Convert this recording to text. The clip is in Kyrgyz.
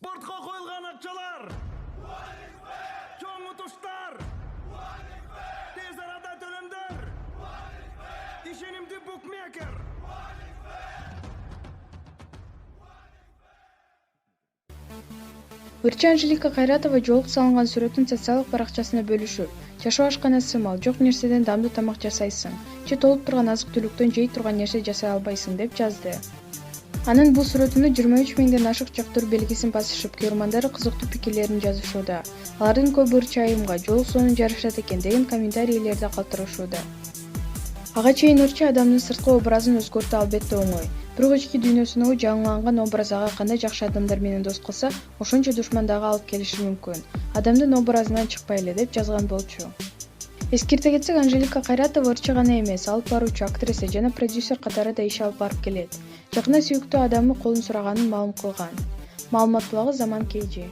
Спортқа қойылған ақшалар, чоң ұтыштар, тез арада төлемдер, ишенимді букмекер. Өрчү Анжелика Кайратова жолук салынган сүрөтүн социалдык баракчасына бөлүшүп, жашоо ашкана сымал, жок нерседен дамдуу тамак жасайсың, же толуп турган азык-түлүктөн жей турган нерсе жасай албайсың деп жазды. Анын бул сүрөтүнө 23 миңден ашык жактыруу белгисин басышып, көрөрмандары кызыктуу пикирлерин жазышууда. Алардын көбү Өрчү айымга жолук сонун жарышат экен деген комментарийлерди калтырышууда. Ага чейин Өрчү адамдын сырткы образын өзгөртүү албетте оңой. Бирок ички дүйнөсүндөгү жаңыланган образ ага кандай жакшы адамдар менен дос кылса, ошончо душман дагы алып келиши мүмкүн. Адамдын образынан чыкпай эле деп жазган болчу. Эскерте кетсек, Анжелика Кайратова ырчы гана эмес, алып баруучу, актриса жана продюсер катары да иш алып барып келет. Жакында сүйүктүү адамы колун сураганын маалым кылган. Маалымат булагы Заман KG.